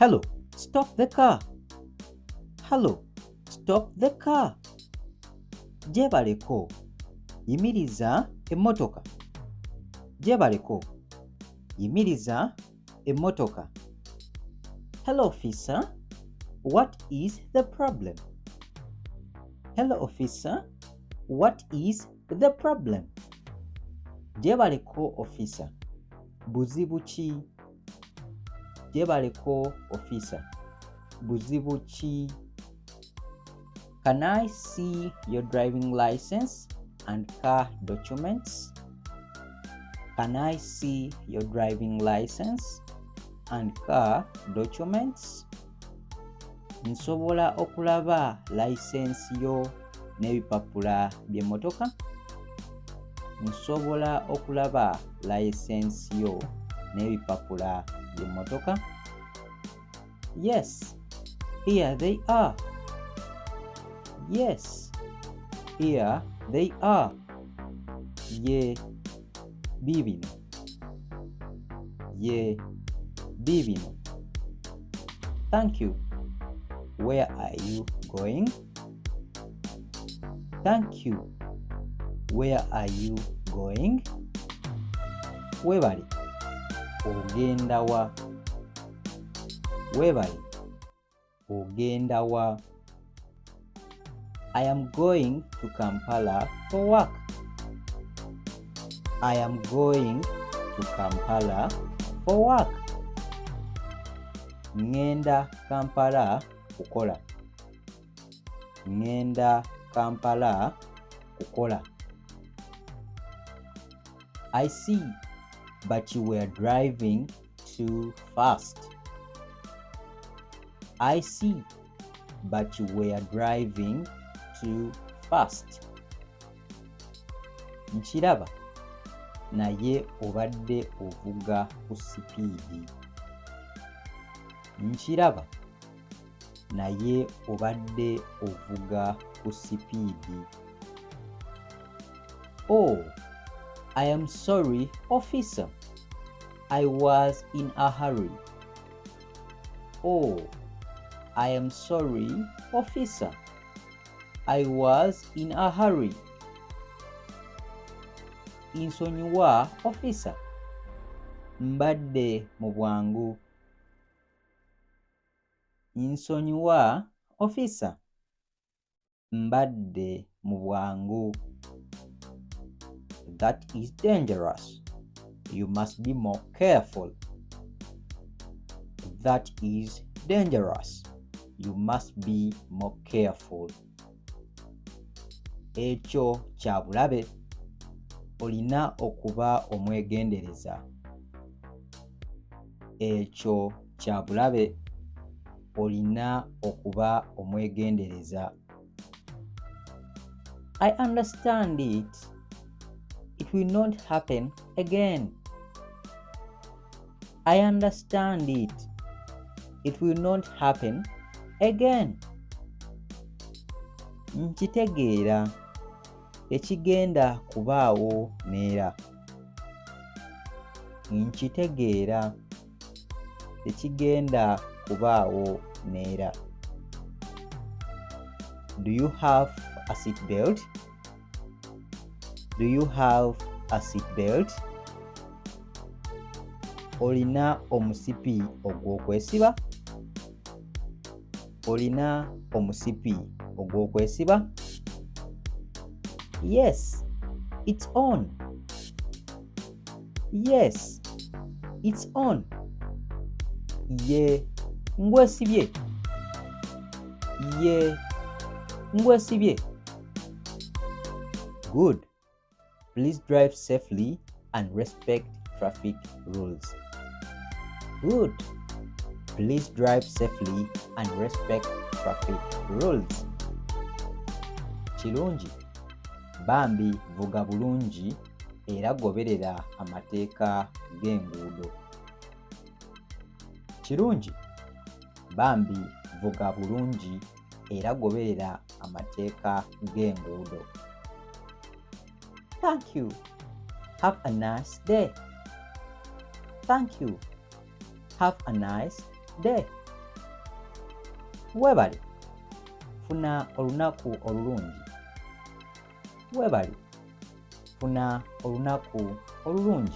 Hello, stop the car. Hello, stop the car. Gyebaleko, yimiriza emmotoka. Gyebaleko, yimiriza emmotoka. Hello, officer. What is the problem? Hello, officer. What is the problem? Gyebaleko, officer. Buzibu ki? Gyebaleko, officer. Buzibu ki? Can I see your driving license and car documents? Can I see your driving license and car documents? Nsobola okulaba license yo n'ebipapula by'emmotoka? Nsobola okulaba license yo n'ebipapula by'emmotoka? Yes, here they are. Yes, here they are. Ye bibino. Ye bibino. Thank you. Where are you going? Thank you. Where are you going? Webali. Ogenda wa. Webali. Ogenda wa. I am going to Kampala for work. I am going to Kampala for work. Ngenda Kampala kukola. Ngenda Kampala kukola. I see, but you were driving too fast. I see, but you were driving too fast. Nkiraba, naye obadde ovuga ku sipiidi. Nkiraba, naye obadde ovuga ku sipiidi. Oh, I am sorry, officer. I was in a hurry. Oh, I am sorry, officer. I was in a hurry. Nsonyiwa, officer. Mbadde mu bwangu. Nsonyiwa, officer. Mbadde mu bwangu. That is dangerous. You must be more careful. That is dangerous. You must be more careful. Ekyo kya bulabe. Olina okuba omwegendereza. Ekyo kya bulabe. Olina okuba omwegendereza. I understand it. It will not happen again. I understand it. It will not happen again. Nkitegeera. Ekigenda kubaawo neera. Nkitegeera. Ekigenda kubaawo neera. Do you have a seat belt? Do you have a seat belt? Olina omusipi ogw'okwesiba? Olina omusipi ogw'okwesiba? Yes, it's on. Yes, it's on. Ye ngwesibye. Ye ngwesibye. Good. Please drive safely and respect traffic rules. Good. Please drive safely and respect traffic rules. Kirungi. Bambi vuga bulungi era goberera amateeka g'enguudo. Kirungi. Bambi vuga bulungi era goberera amateeka g'enguudo. Thank you. Have a nice day. Thank you. Have a nice day. Weebale. Funa olunaku olulungi. Weebale. Funa olunaku olulungi.